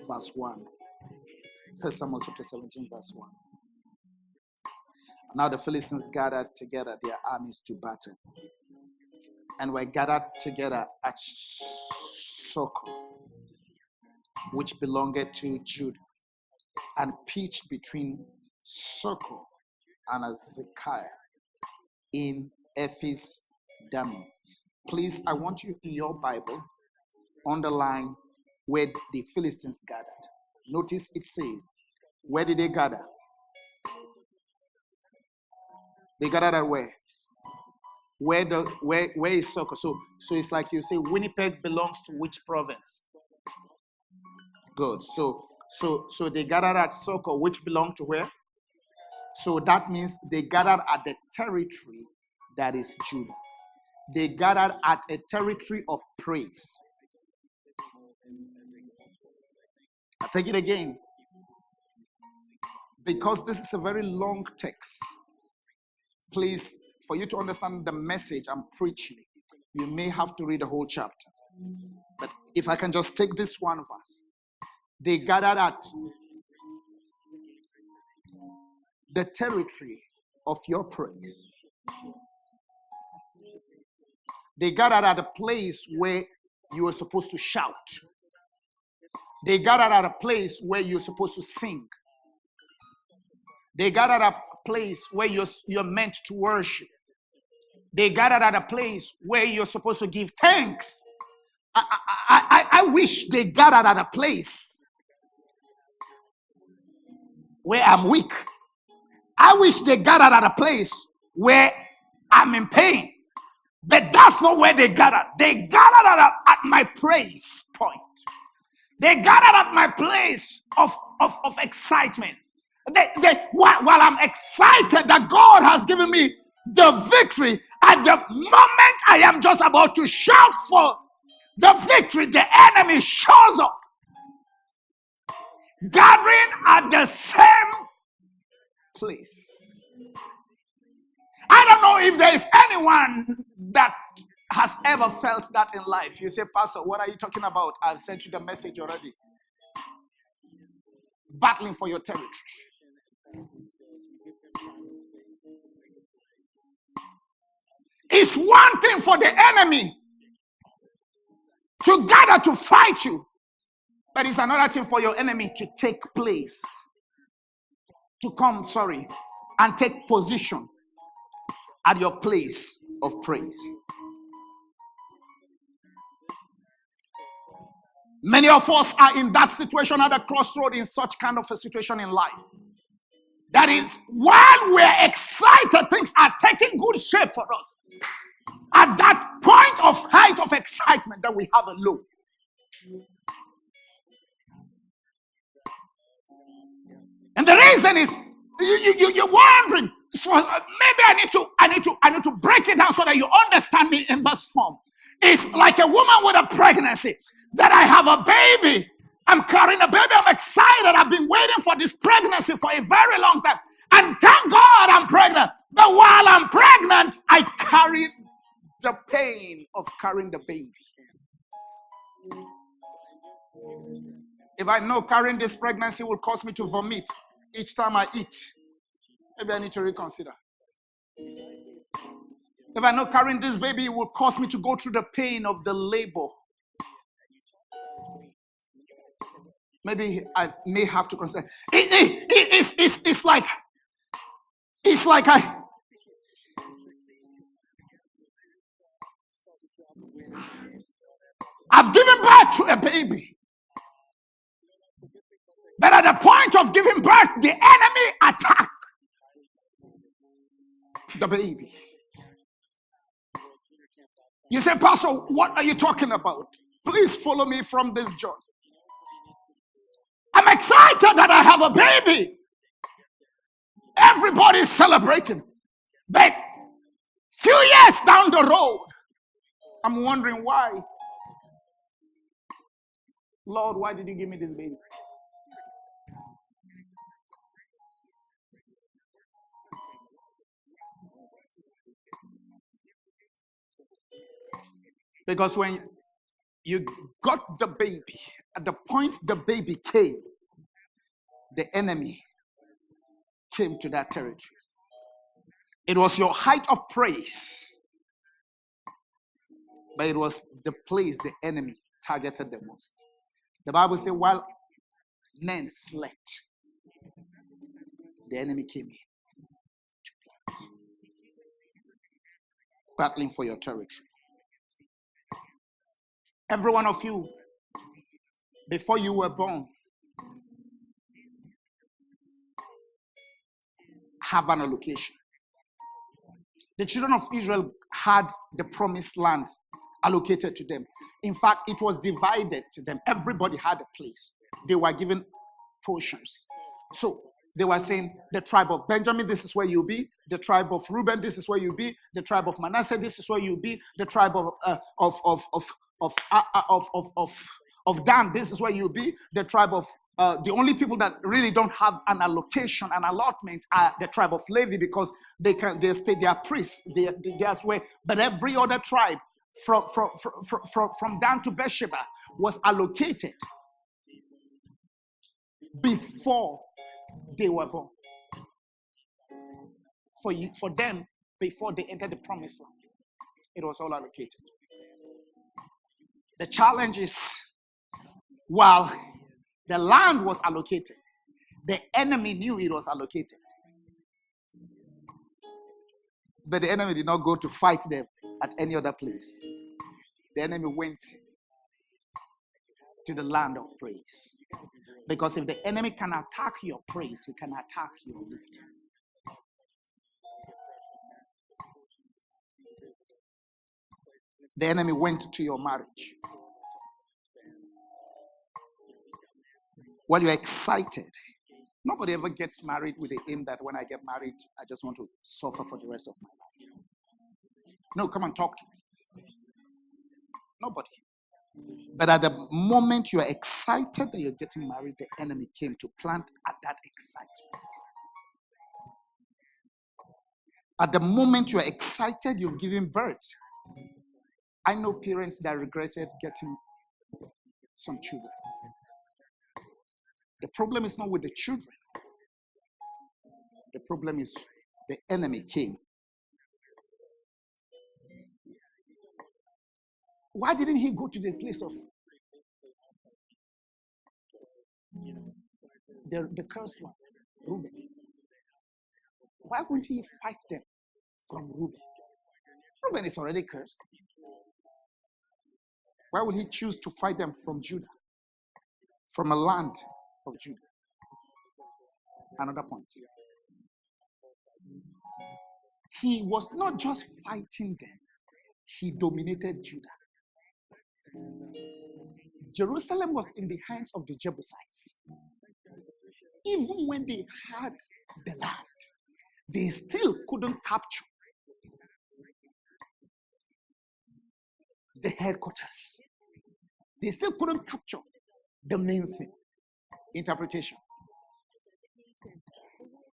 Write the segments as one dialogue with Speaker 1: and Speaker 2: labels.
Speaker 1: verse 1. 1 Samuel chapter 17, verse 1. Now the Philistines gathered together their armies to battle, and were gathered together at Socoh, which belonged to Judah, and pitched between Socoh and Azekah in Ephes Dammim. Please, I want you in your Bible, underline where the Philistines gathered. Notice it says, where did they gather? They gathered at where? Where is Socoh? So it's like you say Winnipeg belongs to which province? Good. So they gathered at Socoh, which belonged to where? So that means they gathered at the territory that is Judah. They gathered at a territory of praise. I take it again, because this is a very long text. Please, for you to understand the message I'm preaching, you may have to read the whole chapter. But if I can just take this one verse. They gathered at the territory of your praise. They gathered at a place where you were supposed to shout. They gathered at a place where you're supposed to sing. They gathered at a place where you're meant to worship. They gathered at a place where you're supposed to give thanks. I wish they gathered at a place where I'm weak. I wish they gathered at a place where I'm in pain. But that's not where they gathered. They gathered at my praise point. They gathered at my place of excitement. While I'm excited that God has given me the victory, at the moment I am just about to shout for the victory, the enemy shows up. Gathering at the same place. I don't know if there is anyone that has ever felt that in life. You say, Pastor, what are you talking about? I've sent you the message already. Battling for your territory. It's one thing for the enemy to gather to fight you, but it's another thing for your enemy to take place, to come, and take position at your place of praise. Many of us are in that situation at the crossroad, in such kind of a situation in life. That is, while we're excited, things are taking good shape for us. At that point of height of excitement, that we have a low. And the reason is, you're wondering, maybe I need to break it down so that you understand me in this form. It's like a woman with a pregnancy, that I have a baby. I'm carrying a baby. I'm excited. I've been waiting for this pregnancy for a very long time. And thank God I'm pregnant. But while I'm pregnant, I carry the pain of carrying the baby. If I know carrying this pregnancy will cause me to vomit each time I eat, maybe I need to reconsider. If I know carrying this baby will cause me to go through the pain of the labor, maybe I may have to consider. It's like I've given birth to a baby. But at the point of giving birth, the enemy attacked the baby. You say, Pastor, what are you talking about? Please follow me from this journey. I'm excited that I have a baby. Everybody's celebrating. But few years down the road, I'm wondering why. Lord, why did you give me this baby? Because when You got the baby. At the point the baby came, the enemy came to that territory. It was your height of praise, but it was the place the enemy targeted the most. The Bible says, while men slept, the enemy came in, battling for your territory. Every one of you, before you were born, have an allocation. The children of Israel had the promised land allocated to them. In fact, it was divided to them. Everybody had a place. They were given portions. So they were saying, the tribe of Benjamin, this is where you'll be. The tribe of Reuben, this is where you'll be. The tribe of Manasseh, this is where you'll be. The tribe of Dan, this is where you'll be. The tribe of the only people that really don't have an allocation, an allotment, are the tribe of Levi, because they stay, they are priests. That's where. But every other tribe, from Dan to Beersheba, was allocated before they were born. For them, before they entered the promised land, it was all allocated. The challenge is, while the land was allocated, the enemy knew it was allocated. But the enemy did not go to fight them at any other place. The enemy went to the land of praise. Because if the enemy can attack your praise, he can attack your lift. The enemy went to your marriage. When you're excited, nobody ever gets married with the aim that when I get married, I just want to suffer for the rest of my life. No, come and talk to me. Nobody. But at the moment you're excited that you're getting married, the enemy came to plant at that excitement. At the moment you're excited, you've given birth. I know parents that regretted getting some children. The problem is not with the children. The problem is the enemy came. Why didn't he go to the place of the cursed one, Reuben? Why wouldn't he fight them from Reuben? Reuben is already cursed. Why would he choose to fight them from Judah? From a land of Judah. Another point. He was not just fighting them, he dominated Judah. Jerusalem was in the hands of the Jebusites. Even when they had the land, they still couldn't capture the headquarters. They still couldn't capture the main thing. Interpretation.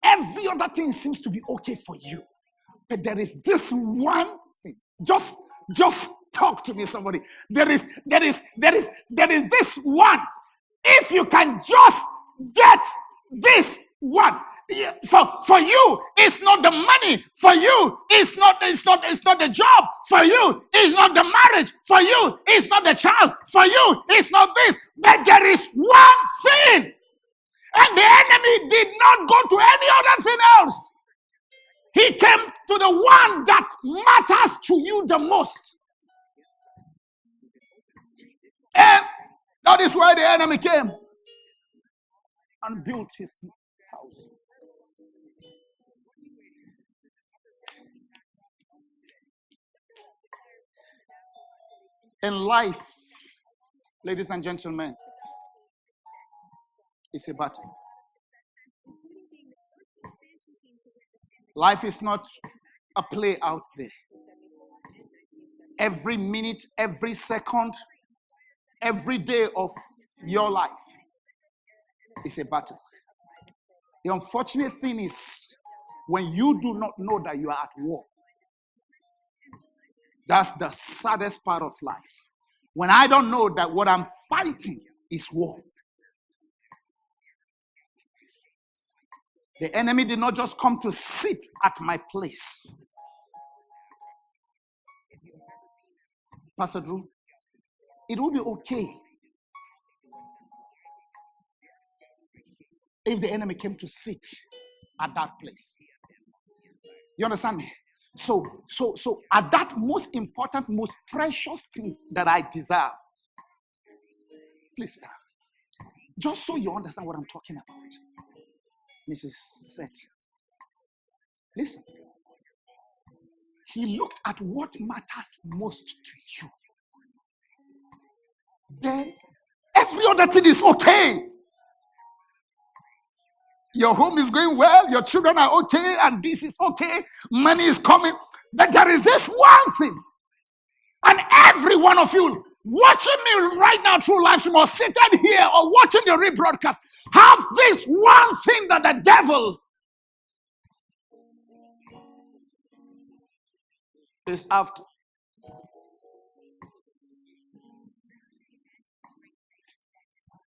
Speaker 1: Every other thing seems to be okay for you, but there is this one thing. Just talk to me, somebody. There is this one. If you can just get this one, for you, it's not the money. For you, it's not the job. For you, it's not the marriage. For you, it's not the child. For you, it's not this. But there is one thing. And the enemy did not go to any other thing else. He came to the one that matters to you the most. And that is why the enemy came and built his house. In life, ladies and gentlemen, it's a battle. Life is not a play out there. Every minute, every second, every day of your life is a battle. The unfortunate thing is when you do not know that you are at war. That's the saddest part of life. when I don't know that what I'm fighting is war. The enemy did not just come to sit at my place. Pastor Drew, it will be okay if the enemy came to sit at that place. You understand me? So at that most important, most precious thing that I desire, please, just so you understand what I'm talking about, Mrs. Seth, listen. He looked at what matters most to you. Then every other thing is okay. Your home is going well, your children are okay, and this is okay, money is coming. But there is this one thing, and every one of you watching me right now through live stream or sitting here or watching the rebroadcast have this one thing that the devil is after.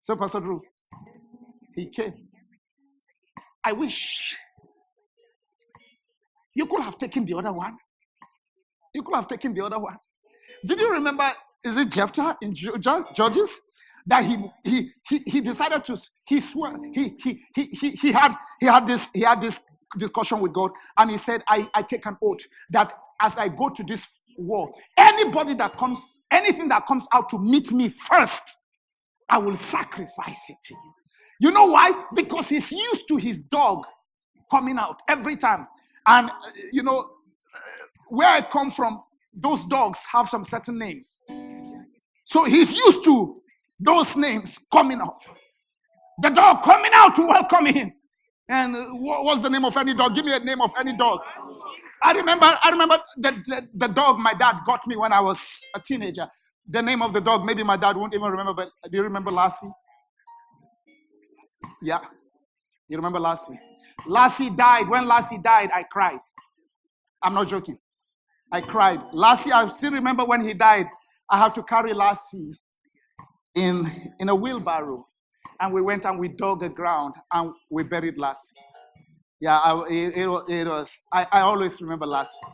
Speaker 1: So Pastor Drew, he came. I wish you could have taken the other one. You could have taken the other one. Did you remember, is it Jephthah in Judges? That he decided to, he swore, he had this discussion with God, and he said, I take an oath that as I go to this war, anything that comes out to meet me first, I will sacrifice it to you. You know why? Because he's used to his dog coming out every time. And, where I come from, those dogs have some certain names. So he's used to those names coming out. The dog coming out to welcome him. And what's the name of any dog? Give me a name of any dog. I remember the dog my dad got me when I was a teenager. The name of the dog, maybe my dad won't even remember, but do you remember Lassie? Yeah. You remember Lassie? Lassie died. When Lassie died, I cried. I'm not joking. I cried. Lassie, I still remember when he died, I had to carry Lassie in a wheelbarrow. And we went and we dug a ground and we buried Lassie. Yeah, I always remember Lassie.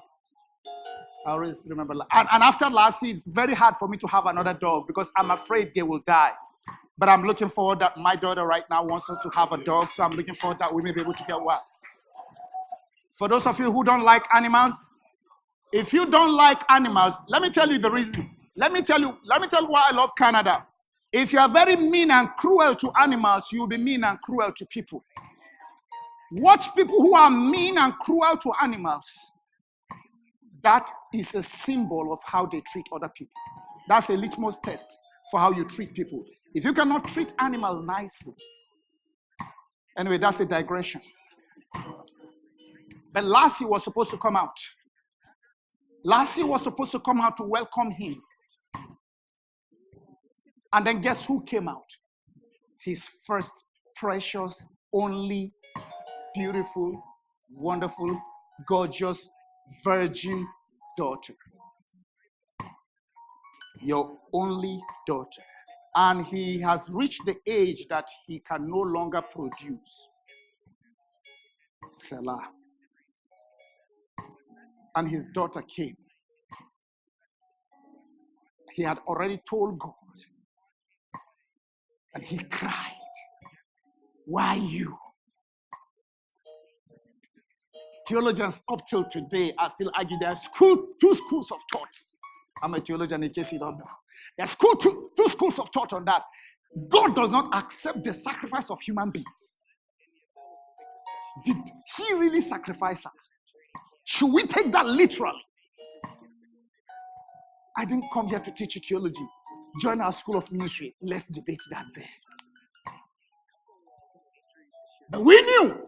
Speaker 1: I always remember. And after Lassie, it's very hard for me to have another dog because I'm afraid they will die. But I'm looking forward that my daughter right now wants us to have a dog. So I'm looking forward that we may be able to get one. For those of you who don't like animals, if you don't like animals, let me tell you the reason. Let me tell you why I love Canada. If you are very mean and cruel to animals, you will be mean and cruel to people. Watch people who are mean and cruel to animals. That is a symbol of how they treat other people. That's a litmus test for how you treat people. If you cannot treat animals nicely. Anyway, that's a digression. But Lassie was supposed to come out. Lassie was supposed to come out to welcome him. And then guess who came out? His first precious, only, beautiful, wonderful, gorgeous, virgin daughter. Your only daughter. And he has reached the age that he can no longer produce. Selah. And his daughter came. He had already told God. And he cried, why you? Theologians up till today are still arguing there are two schools of thoughts. I'm a theologian in case you don't know. There's two schools of thought on that. God does not accept the sacrifice of human beings. Did he really sacrifice her? Should we take that literally? I didn't come here to teach you theology. Join our school of ministry. Let's debate that there. But we knew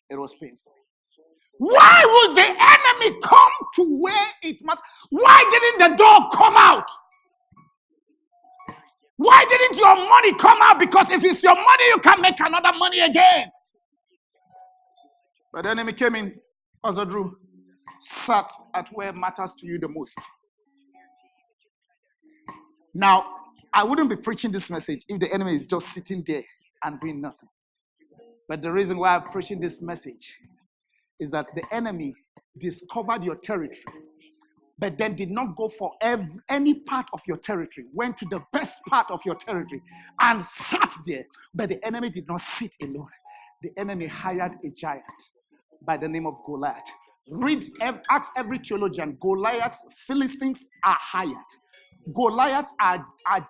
Speaker 1: it was painful. Why would the enemy come to where it matters? Why didn't the dog come out? Why didn't your money come out? Because if it's your money, you can make another money again. But the enemy came in, Pastor Drew, sat at where matters to you the most. Now, I wouldn't be preaching this message if the enemy is just sitting there and doing nothing. But the reason why I'm preaching this message is that the enemy discovered your territory, but then did not go for any part of your territory, went to the best part of your territory and sat there. But the enemy did not sit alone. The enemy hired a giant by the name of Goliath. Ask every theologian, Goliaths, Philistines are hired. Goliaths are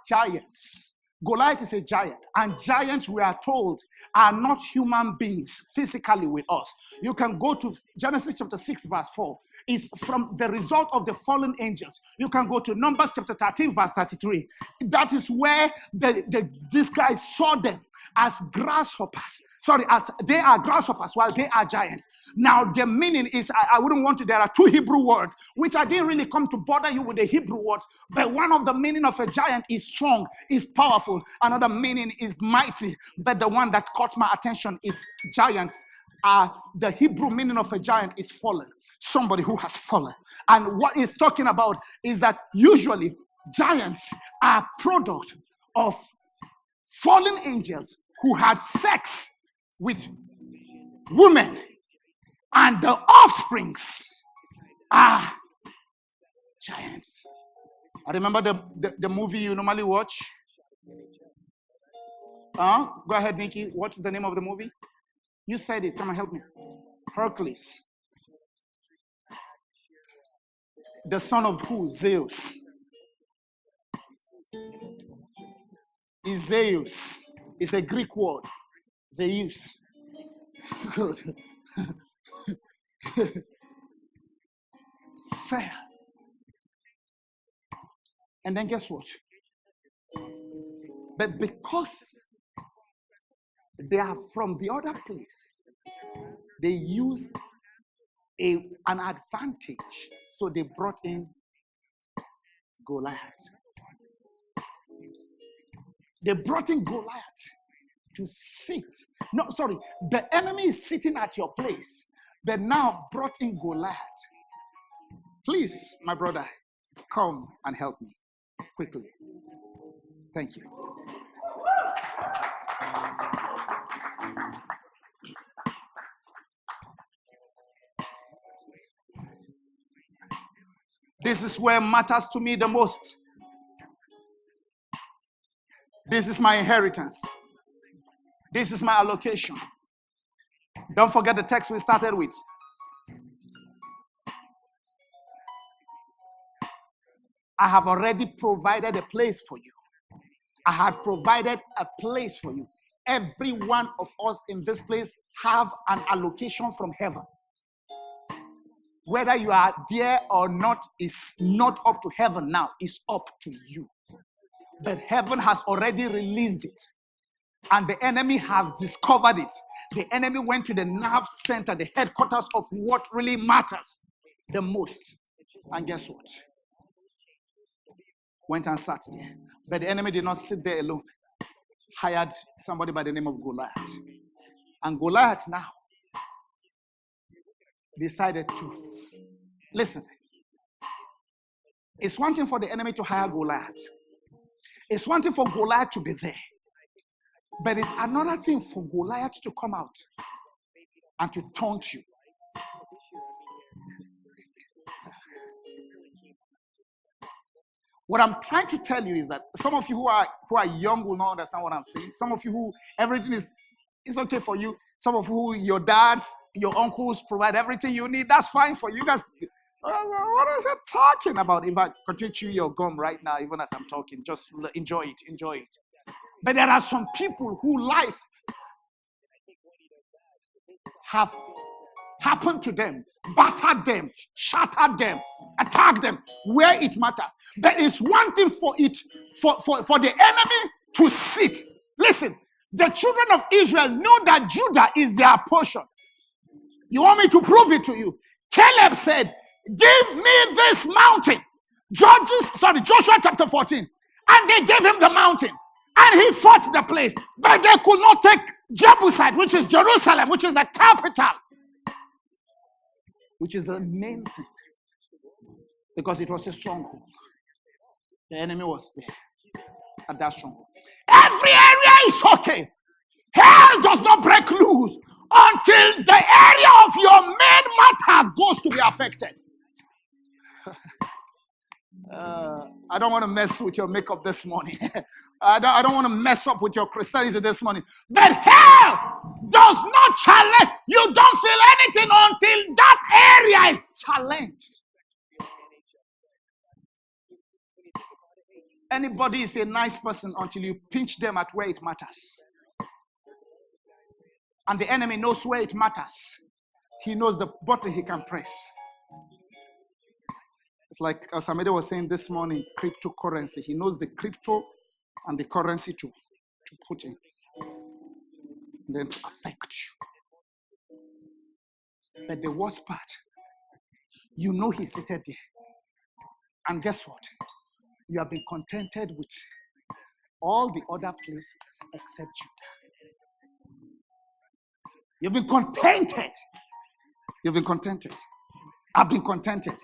Speaker 1: giants. Goliath is a giant, and giants, we are told, are not human beings physically with us. You can go to Genesis chapter 6, verse 4. It's from the result of the fallen angels. You can go to Numbers chapter 13, verse 33. That is where these guys saw them as grasshoppers. Sorry, as they are grasshoppers while they are giants. Now, the meaning is, I wouldn't want to, there are two Hebrew words, which I didn't really come to bother you with the Hebrew words, but one of the meaning of a giant is strong, is powerful. Another meaning is mighty, but the one that caught my attention is giants. The Hebrew meaning of a giant is fallen. Somebody who has fallen. And what he's talking about is that usually giants are product of fallen angels who had sex with women, and the offsprings are giants. I remember the movie you normally watch. Go ahead, Nikki. What is the name of the movie? You said it. Come and help me. Hercules. The son of who? Zeus. Is Zeus. It's a Greek word. Zeus. Good. Fair. And then guess what? But because they are from the other place, they use an advantage. So they brought in Goliath. They brought in Goliath to sit. No, sorry. The enemy is sitting at your place, but now brought in Goliath. Please, my brother, come and help me quickly. Thank you. This is where matters to me the most. This is my inheritance. This is my allocation. Don't forget the text we started with. I have already provided a place for you. I have provided a place for you. Every one of us in this place have an allocation from heaven. Whether you are there or not is not up to heaven now. It's up to you. But heaven has already released it. And the enemy has discovered it. The enemy went to the nerve center, the headquarters of what really matters the most. And guess what? Went and sat there. But the enemy did not sit there alone. Hired somebody by the name of Goliath. And Goliath now decided to listen. It's one thing for the enemy to hire Goliath. It's one thing for Goliath to be there. But it's another thing for Goliath to come out and to taunt you. What I'm trying to tell you is that some of you who are young will not understand what I'm saying. Some of you who everything is okay for you. Some of you who your dads, your uncles provide everything you need. That's fine for you guys. What is it talking about? If I continue to chew your gum right now, even as I'm talking, just enjoy it. But there are some people who life have happened to them, battered them, shattered them, attacked them where it matters. But it's one thing for the enemy to sit. Listen, the children of Israel know that Judah is their portion. You want me to prove it to you? Caleb said, "Give me this mountain." Joshua chapter 14. And they gave him the mountain. And he fought the place. But they could not take Jebusite, which is Jerusalem, which is the capital. Which is the main thing. Because it was a stronghold. The enemy was there. at that stronghold. Every area is okay. Hell does not break loose until the area of your main matter goes to be affected. I don't want to mess with your makeup this morning. I don't want to mess up with your Christianity this morning. But hell does not challenge. You don't feel anything until that area is challenged. Anybody is a nice person until you pinch them at where it matters. And the enemy knows where it matters. He knows the button he can press. It's like as Amede was saying this morning, cryptocurrency. He knows the crypto and the currency to put in. And then to affect you. But the worst part, you know he's seated there. And guess what? You have been contented with all the other places except Judah. You've been contented. You've been contented. I've been contented.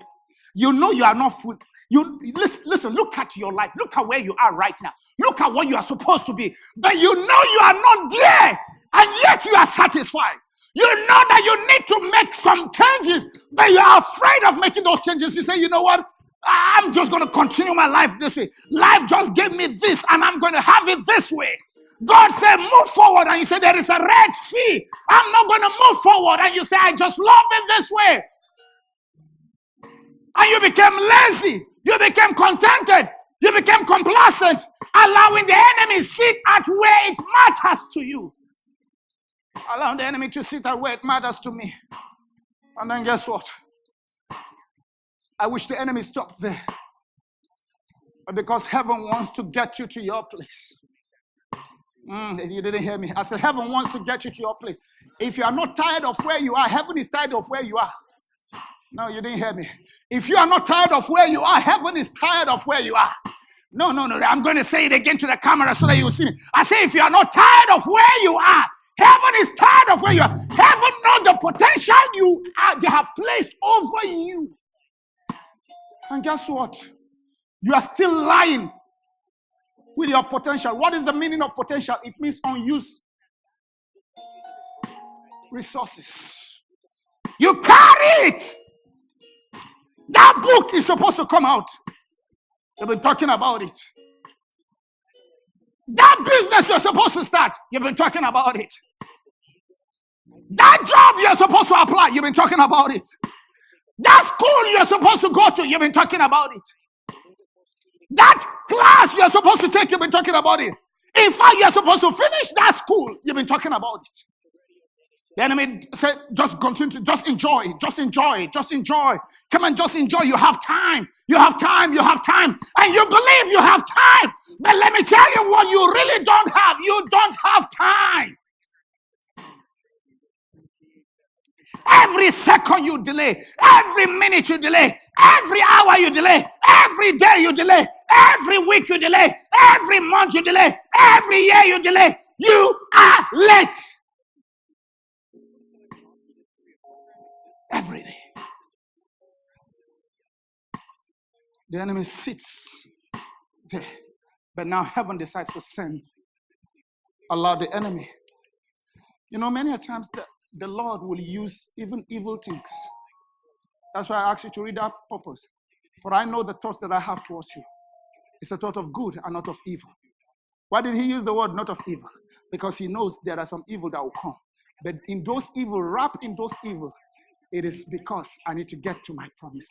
Speaker 1: You know you are not full. You listen, look at your life. Look at where you are right now. Look at what you are supposed to be. But you know you are not there. And yet you are satisfied. You know that you need to make some changes. But you are afraid of making those changes. You say, you know what? I'm just going to continue my life this way. Life just gave me this, and I'm going to have it this way. God said, move forward. And you say, there is a Red Sea. I'm not going to move forward. And you say, I just love it this way. And you became lazy. You became contented. You became complacent, allowing the enemy sit at where it matters to you. Allowing the enemy to sit at where it matters to me. And then guess what? I wish the enemy stopped there. But because heaven wants to get you to your place. You didn't hear me. I said heaven wants to get you to your place. If you are not tired of where you are, heaven is tired of where you are. No, you didn't hear me. If you are not tired of where you are, heaven is tired of where you are. No. I'm going to say it again to the camera so that you will see me. I say if you are not tired of where you are, heaven is tired of where you are. Heaven knows the potential they have placed over you. And guess what? You are still lying with your potential. What is the meaning of potential? It means unused resources. You carry it. That book is supposed to come out. You've been talking about it. That business you're supposed to start. You've been talking about it. That job you're supposed to apply. You've been talking about it. That school you're supposed to go to, you've been talking about it. That class you're supposed to take, you've been talking about it. In fact, you're supposed to finish that school, you've been talking about it. The enemy said, just continue to, just enjoy. Come on, just enjoy. You have time. And you believe you have time. But let me tell you what you really don't have. You don't have time. Every second you delay, every minute you delay, every hour you delay, every day you delay, every week you delay, every month you delay, every year you delay, you are late. Every day. The enemy sits there. But now heaven decides to allow the enemy. You know, many times the Lord will use even evil things. That's why I asked you to read that purpose. For I know the thoughts that I have towards you. It's a thought of good and not of evil. Why did he use the word not of evil? Because he knows there are some evil that will come. But in those evil, wrapped in those evil, it is because I need to get to my promise.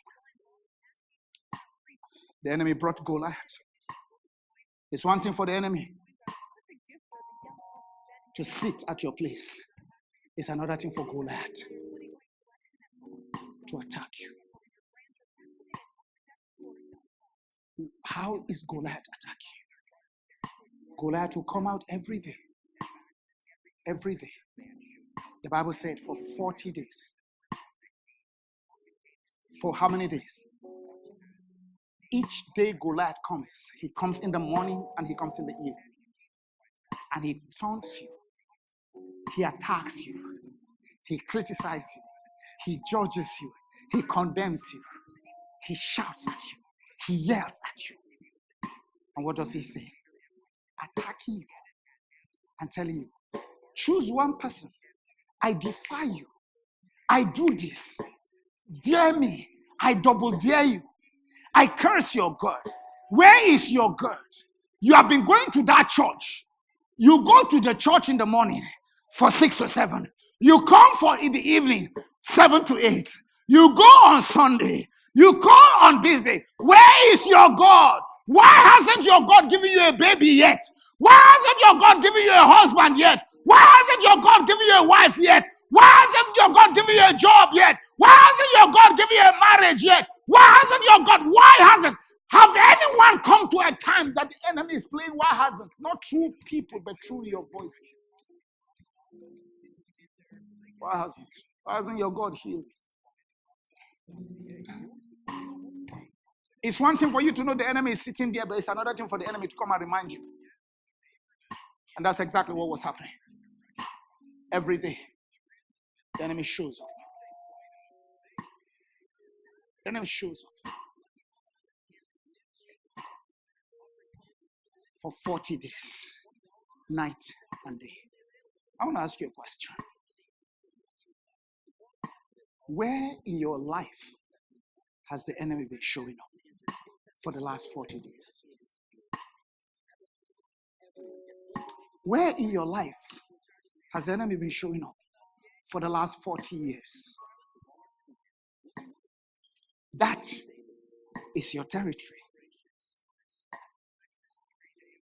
Speaker 1: The enemy brought Goliath. It's one thing for the enemy to sit at your place. It's another thing for Goliath to attack you. How is Goliath attacking you? Goliath will come out every day. Every day. The Bible said for 40 days. For how many days? Each day Goliath comes. He comes in the morning and he comes in the evening. And he taunts you. He attacks you. He criticizes you. He judges you. He condemns you. He shouts at you. He yells at you. And what does he say? attacking you and telling you, choose one person. I defy you. I do this. Dare me. I double dare you. I curse your God. Where is your God? You have been going to that church. You go to the church in the morning for 6 to 7. You come for in the evening, 7 to 8. You go on Sunday. You call on this day. Where is your God? Why hasn't your God given you a baby yet? Why hasn't your God given you a husband yet? Why hasn't your God given you a wife yet? Why hasn't your God given you a job yet? Why hasn't your God given you a marriage yet? Why hasn't your God? Why hasn't? Have anyone come to a time that the enemy is playing? Why hasn't? Not through people, but through your voices. Why hasn't? Why hasn't your God healed? It's one thing for you to know the enemy is sitting there, but it's another thing for the enemy to come and remind you. And that's exactly what was happening. Every day, the enemy shows up. The enemy shows up. For 40 days, night and day. I want to ask you a question. Where in your life has the enemy been showing up for the last 40 days? Where in your life has the enemy been showing up for the last 40 years? That is your territory.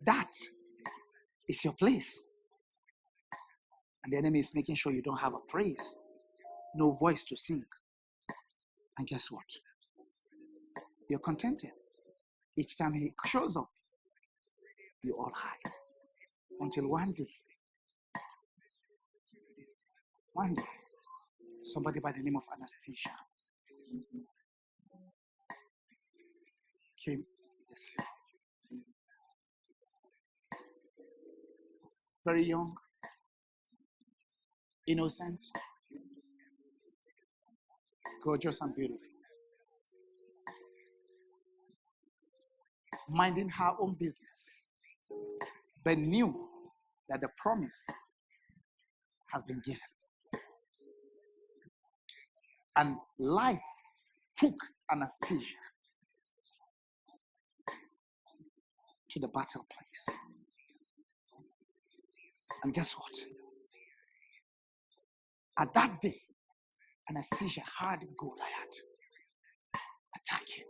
Speaker 1: That is your place. And the enemy is making sure you don't have a praise, no voice to sing. And guess what? You're contented. Each time he shows up, you all hide. Until one day, somebody by the name of Anastasia came the scene. Very young, innocent, gorgeous and beautiful. Minding her own business, but knew that the promise has been given. And life took Anastasia to the battle place. And guess what? At that day, Anastasia had Goliath attacking.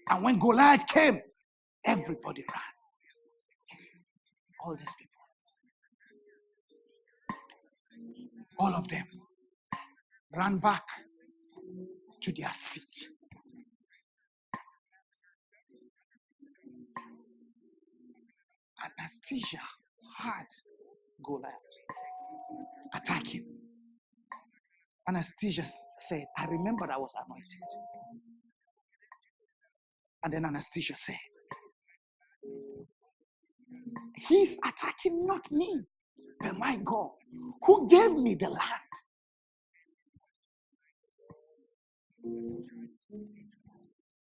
Speaker 1: And when Goliath came, everybody ran. All these people. All of them ran back to their seat. Anastasia had Goliath attacking. Anastasia said, I remembered I was anointed. And then Anastasia said, he's attacking not me, but my God, who gave me the land.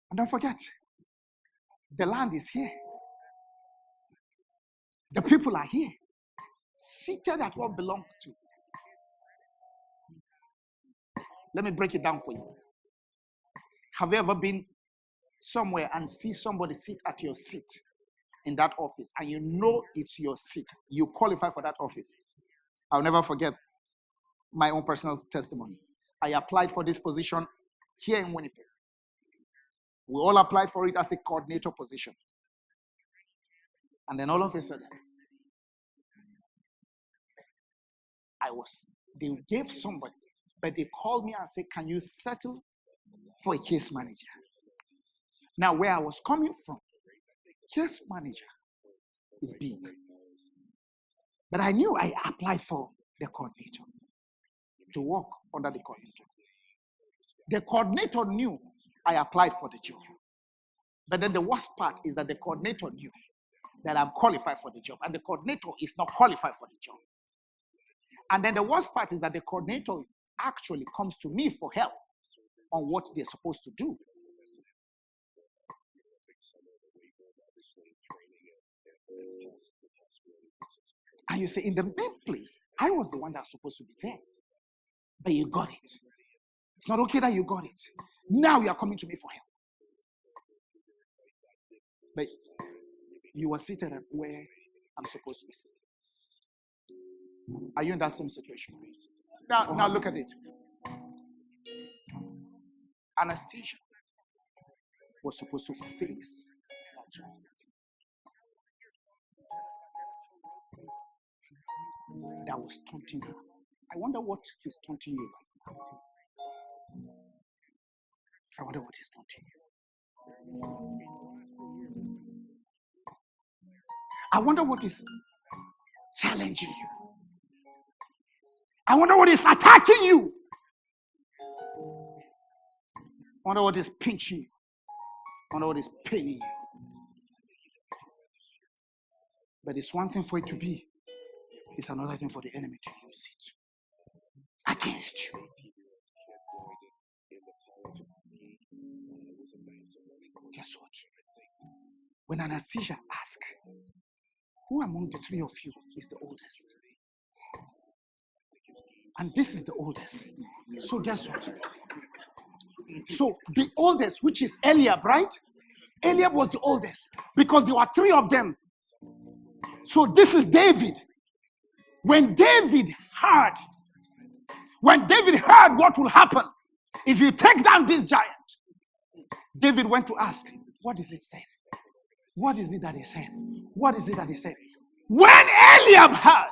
Speaker 1: And don't forget, the land is here. The people are here, seated at what belongs to. Let me break it down for you. Have you ever been somewhere and see somebody sit at your seat in that office and you know it's your seat? You qualify for that office. I'll never forget my own personal testimony. I applied for this position here in Winnipeg. We all applied for it as a coordinator position. And then all of a sudden, they gave somebody, but they called me and said, can you settle for a case manager? Now, where I was coming from, case manager is big. But I knew I applied for the coordinator, to work under the coordinator. The coordinator knew I applied for the job. But then the worst part is that the coordinator knew that I'm qualified for the job, and the coordinator is not qualified for the job. And then the worst part is that the coordinator actually comes to me for help on what they're supposed to do. And you say, in the main place, I was the one that was supposed to be there. But you got it. It's not okay that you got it. Now you are coming to me for help. But you were seated at where I'm supposed to be sitting. Are you in that same situation? Now look at it. Anastasia was supposed to face that giant. That was taunting her. I wonder what he's taunting you. I wonder what he's taunting you. I wonder what is challenging you. I wonder what is attacking you. I wonder what is pinching you. I wonder what is paining you. But it's one thing for it to be. It's another thing for the enemy to use it against you. Guess what? When Anastasia asked, who among the three of you is the oldest? And this is the oldest. So guess what? So the oldest, which is Eliab, right? Eliab was the oldest because there were three of them. So this is David. When David heard what will happen if you take down this giant, David went to ask, what is it saying? What is it that he said? What is it that he said? When Eliab heard,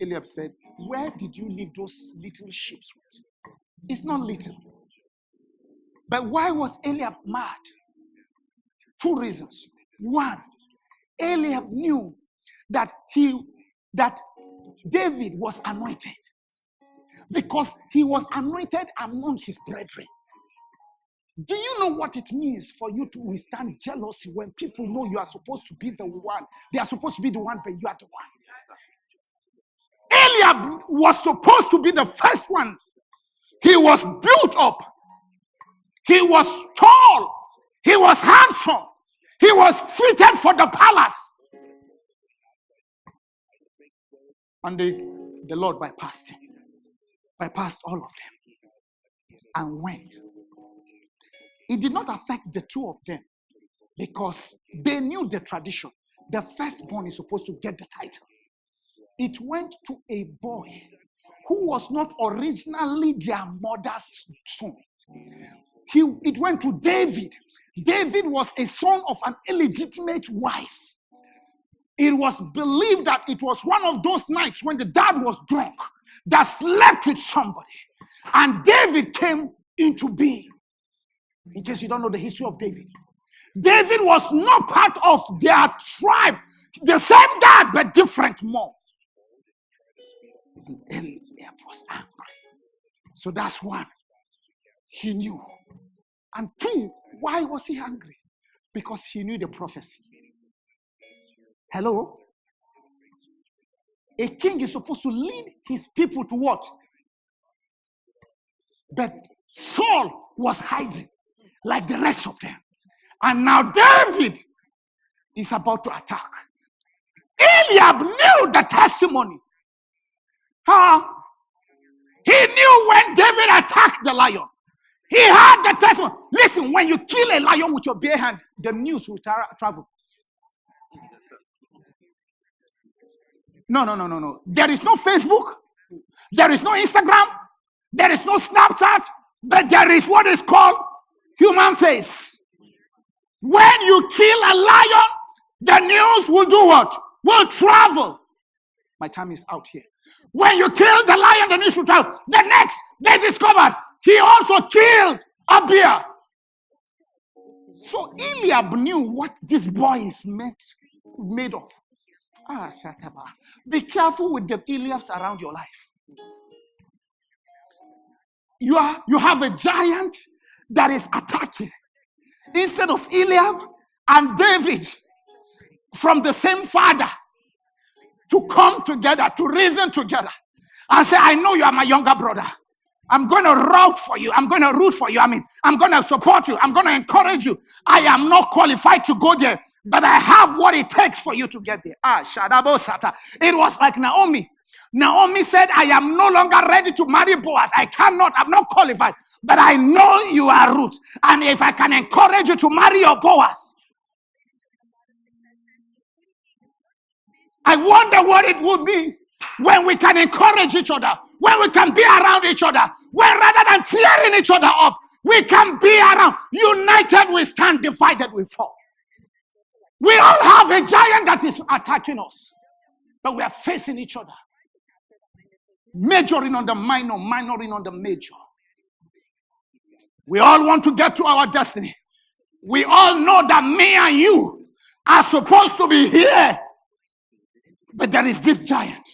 Speaker 1: Eliab said, where did you leave those little sheep with? It's not little. But why was Eliab mad? Two reasons. One, Eliab knew that David was anointed because he was anointed among his brethren. Do you know what it means for you to withstand jealousy when people know you are supposed to be the one? They are supposed to be the one, but you are the one. Eliab was supposed to be the first one. He was built up. He was tall. He was handsome. He was fitted for the palace. And the Lord bypassed him. Bypassed all of them. And went. It did not affect the two of them because they knew the tradition. The firstborn is supposed to get the title. It went to a boy who was not originally their mother's son. It went to David. David was a son of an illegitimate wife. It was believed that it was one of those nights when the dad was drunk that slept with somebody. And David came into being. In case you don't know the history of David. David was not part of their tribe. The same dad, but different mom. And Eliab was angry. So that's one. He knew. And two, why was he angry? Because he knew the prophecy. Hello? A king is supposed to lead his people to what? But Saul was hiding like the rest of them. And now David is about to attack. Eliab knew the testimony. He knew when David attacked the lion. He had the testimony. Listen, when you kill a lion with your bare hand, the news will travel. No. There is no Facebook. There is no Instagram. There is no Snapchat. But there is what is called human face. When you kill a lion, the news will do what? Will travel. My time is out here. When you kill the lion, the news will travel. The next, they discovered he also killed a bear. So Eliab knew what this boy is made of. Be careful with the Eliabs around your life. You have a giant that is attacking. Instead of Eliab and David from the same father to come together, to reason together and say, I know you are my younger brother. I'm going to root for you. I'm going to root for you. I'm going to support you. I'm going to encourage you. I am not qualified to go there. but I have what it takes for you to get there. Shadabosata. It was like Naomi. Naomi said, I am no longer ready to marry Boaz. I cannot. I'm not qualified. But I know you are Ruth. And if I can encourage you to marry your Boaz, I wonder what it would be when we can encourage each other, when we can be around each other, when rather than tearing each other up, we can be around. United we stand, divided we fall. We all have a giant that is attacking us, but we are facing each other. Majoring on the minor, minoring on the major. We all want to get to our destiny. We all know that me and you are supposed to be here, but there is this giant.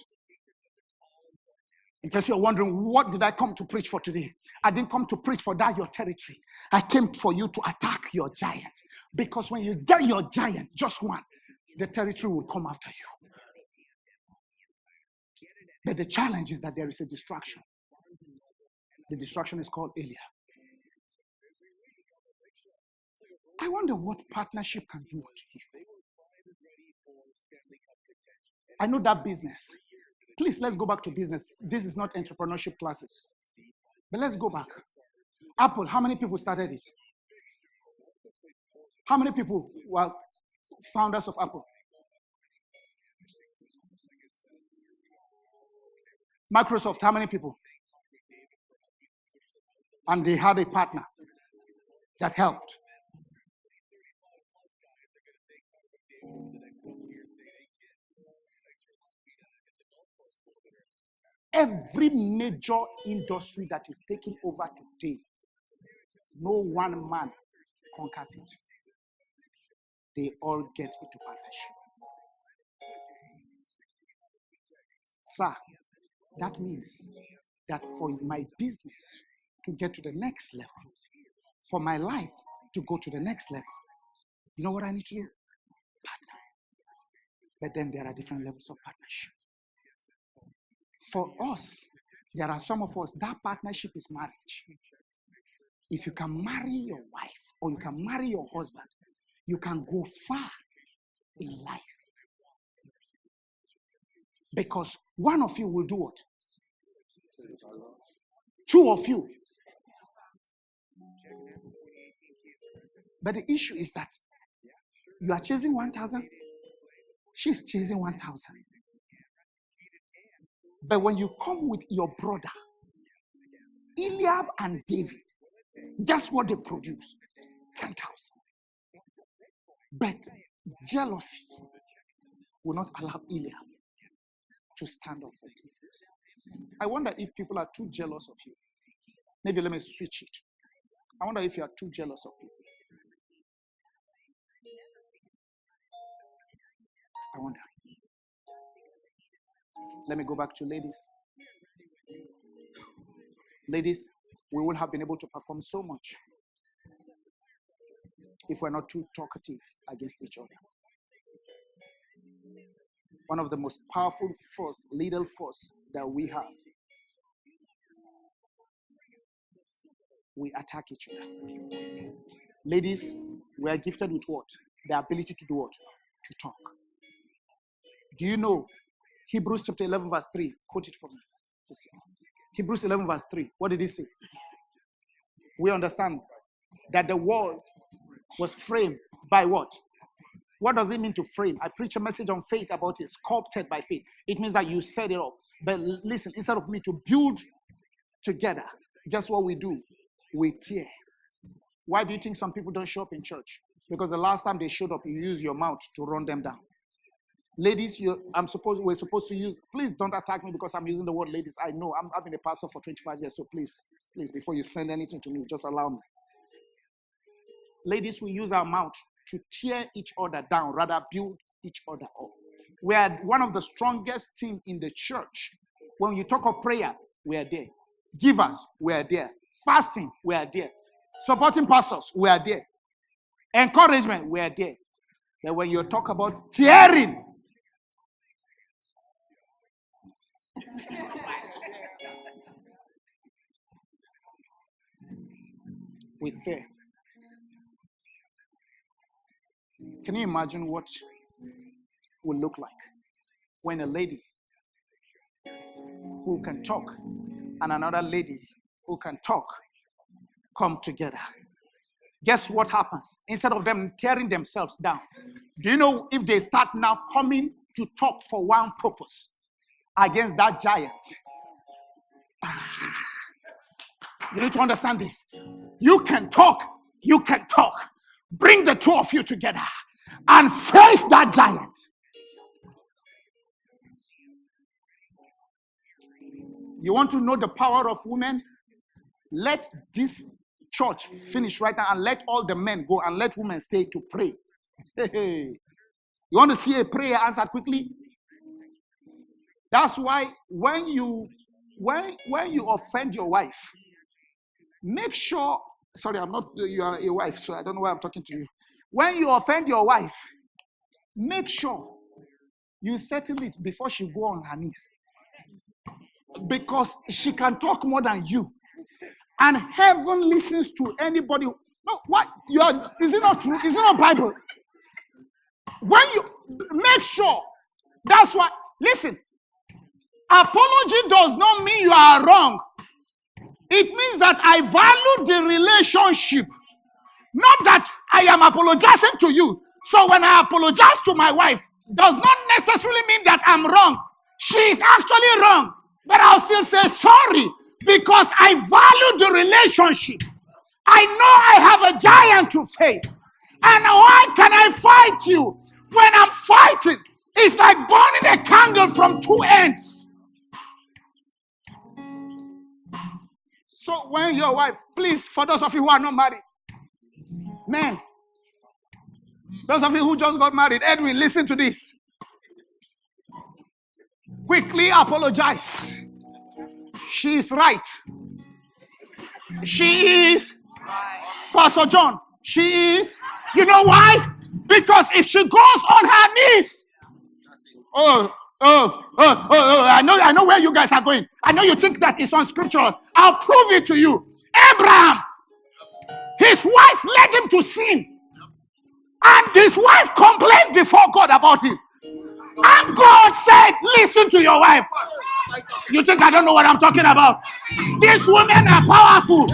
Speaker 1: In case you're wondering, what did I come to preach for today? I didn't come to preach for that your territory. I came for you to attack your giant. Because when you get your giant, just one, the territory will come after you. But the challenge is that there is a distraction. The distraction is called Eliab. I wonder what partnership can do to you. I know that business. Please, let's go back to business. This is not entrepreneurship classes. But let's go back. Apple, how many people started it? How many people were founders of Apple? Microsoft, how many people? And they had a partner that helped. Every major industry that is taking over today, no one man conquers it. They all get into partnership. Sir, that means that for my business to get to the next level, for my life to go to the next level, you know what I need to do? Partner. But then there are different levels of partnership. For us, there are some of us, that partnership is marriage. If you can marry your wife or you can marry your husband, you can go far in life. Because one of you will do what? Two of you. But the issue is that you are chasing 1,000, she's chasing 1,000. But when you come with your brother, Eliab and David, guess what they produce? 10,000. But jealousy will not allow Eliab to stand up for David. I wonder if people are too jealous of you. Maybe let me switch it. I wonder if you are too jealous of people. I wonder. Let me go back to ladies. Ladies, we will have been able to perform so much if we're not too talkative against each other. One of the most powerful force, legal force that we have, we attack each other. Ladies, we are gifted with what? The ability to do what? To talk. Do you know Hebrews chapter 11 verse 3? Quote it for me. Listen. Hebrews 11 verse 3. What did he say? We understand that the world was framed by what? What does it mean to frame? I preach a message on faith about it, sculpted by faith. It means that you set it up. But listen, instead of me to build together, guess what we do? We tear. Why do you think some people don't show up in church? Because the last time they showed up, you use your mouth to run them down. Ladies, we're supposed to use, please don't attack me because I'm using the word ladies. I know, I've been a pastor for 25 years, so please, before you send anything to me, just allow me. Ladies, we use our mouth to tear each other down, rather build each other up. We are one of the strongest team in the church. When you talk of prayer, we are there. Givers, we are there. Fasting, we are there. Supporting pastors, we are there. Encouragement, we are there. But when you talk about tearing, we tear. Can you imagine what will look like when a lady who can talk and another lady who can talk come together? Guess what happens? Instead of them tearing themselves down, do you know if they start now coming to talk for one purpose against that giant? You need to understand this. You can talk. You can talk. Bring the two of you together and face that giant. You want to know the power of women? Let this church finish right now and let all the men go and let women stay to pray. You want to see a prayer answered quickly? That's why when you offend your wife, make sure, sorry, you are a wife, so I don't know why I'm talking to you. When you offend your wife, make sure you settle it before she go on her knees. Because she can talk more than you. And heaven listens to anybody. No, what? Is it not true? Is it not Bible? When you make sure, that's why, listen, apology does not mean you are wrong. It means that I value the relationship. Not that I am apologizing to you. So when I apologize to my wife, does not necessarily mean that I'm wrong. She is actually wrong. But I'll still say sorry because I value the relationship. I know I have a giant to face. And why can I fight you? When I'm fighting, it's like burning a candle from two ends. So when your wife, please, for those of you who are not married, men, those of you who just got married, Edwin, listen to this. Quickly apologize. She is right. She is right. Pastor John, she is. You know why? Because if she goes on her knees, I know where you guys are going. I know you think that it's on scriptures. I'll prove it to you. Abraham, his wife led him to sin. And his wife complained before God about it. And God said, listen to your wife. You think I don't know what I'm talking about? These women are powerful.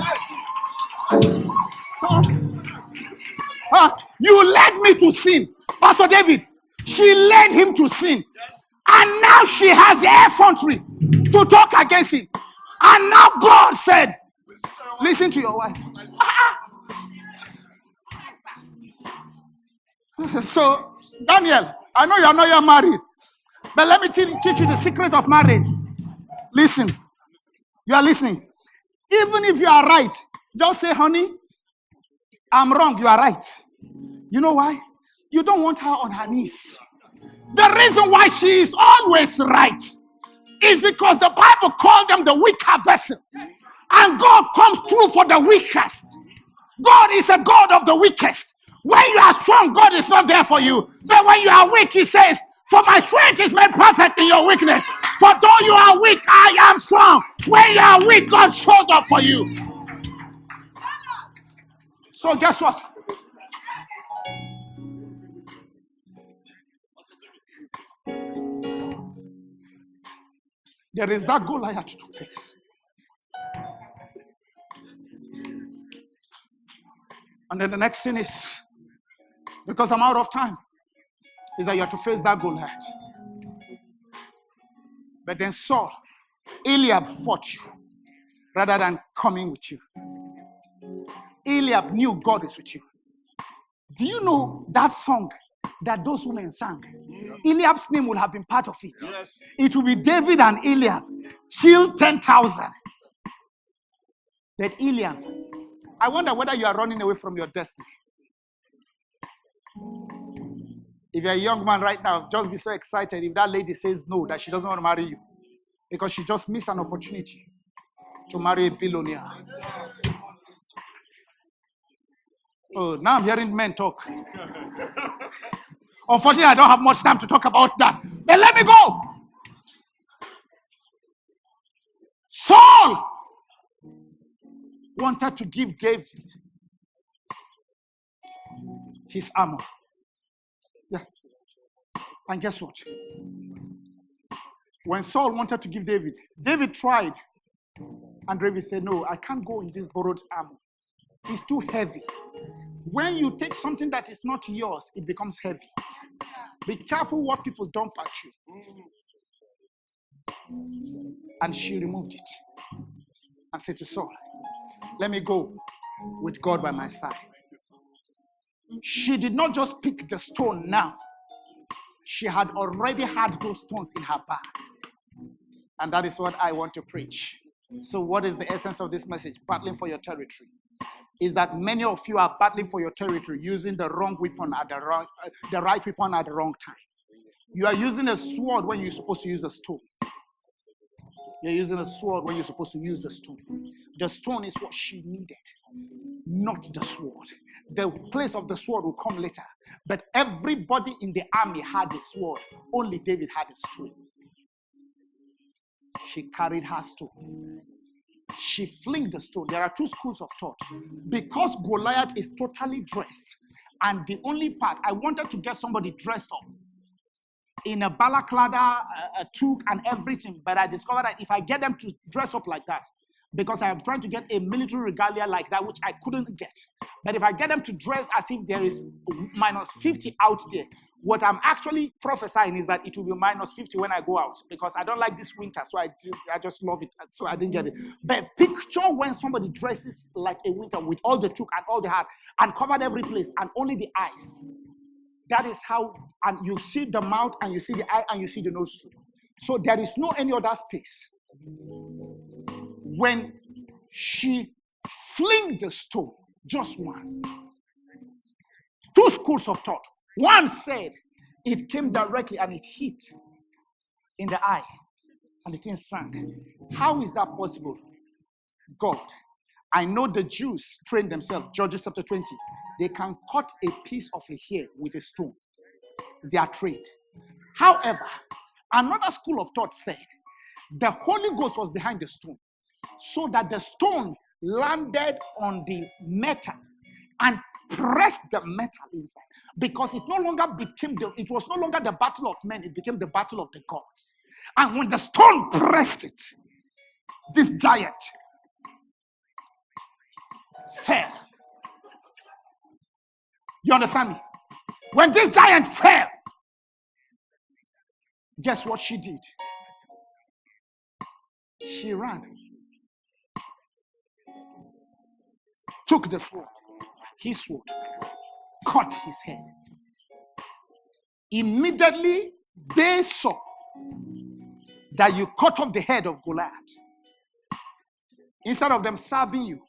Speaker 1: You led me to sin. Pastor David, she led him to sin. And now she has the effrontery to talk against him. And now God said, listen to your wife. So, Daniel, I know you're not yet married. But let me teach you the secret of marriage. Listen. You are listening. Even if you are right, just say, honey, I'm wrong. You are right. You know why? You don't want her on her knees. The reason why she is always right is because the Bible called them the weaker vessel. And God comes through for the weakest. God is a God of the weakest. When you are strong, God is not there for you. But when you are weak, he says, for my strength is made perfect in your weakness. For though you are weak, I am strong. When you are weak, God shows up for you. So guess what? There is that Goliath to face. And then the next thing is, because I'm out of time, is that you have to face that Goliath. But then Saul, Eliab fought you rather than coming with you. Eliab knew God is with you. Do you know that song that those women sang? Eliab's name will have been part of it. Yes. It will be David and Eliab killed 10,000. But Eliab, I wonder whether you are running away from your destiny. If you're a young man right now, just be so excited if that lady says no, that she doesn't want to marry you. Because she just missed an opportunity to marry a billionaire. Oh, now I'm hearing men talk. Unfortunately, I don't have much time to talk about that. But let me go. Saul wanted to give David his armor. And guess what? When Saul wanted to give David, David tried. And David said, no, I can't go in this borrowed armor. It's too heavy. When you take something that is not yours, it becomes heavy. Be careful what people dump at you. And she removed it and said to Saul, let me go with God by my side. She did not just pick the stone now. She had already had those stones in her bag. And that is what I want to preach. So what is the essence of this message? Battling for your territory. Is that many of you are battling for your territory using the wrong weapon at the right weapon at the wrong time. You are using a sword when you're supposed to use a stone. You're using a sword when you're supposed to use a stone. The stone is what she needed, not the sword. The place of the sword will come later. But everybody in the army had a sword. Only David had a stone. She carried her stone. She flinged the stone. There are two schools of thought. Because Goliath is totally dressed, and the only part, I wanted to get somebody dressed up in a balaclava, a toque, and everything, but I discovered that if I get them to dress up like that, because I am trying to get a military regalia like that, which I couldn't get. But if I get them to dress as if there is minus 50 out there, what I'm actually prophesying is that it will be minus 50 when I go out, because I don't like this winter, so I just love it, so I didn't get it. But picture when somebody dresses like a winter with all the toque and all the hat and covered every place and only the eyes. That is how, and you see the mouth and you see the eye and you see the nostril. So there is no any other space. When she flinged the stone, just one. Two schools of thought. One said it came directly and it hit in the eye and the thing sank. How is that possible? God. I know the Jews trained themselves, Judges chapter 20. They can cut a piece of a hair with a stone. They are trained. However, another school of thought said the Holy Ghost was behind the stone, so that the stone landed on the metal and pressed the metal inside, because it no longer became it was no longer the battle of men, it became the battle of the gods. And when the stone pressed it, this giant fell. You understand me? When this giant fell, guess what she did? She ran, took the sword, his sword, cut his head. Immediately they saw that you cut off the head of Goliath. Instead of them serving you,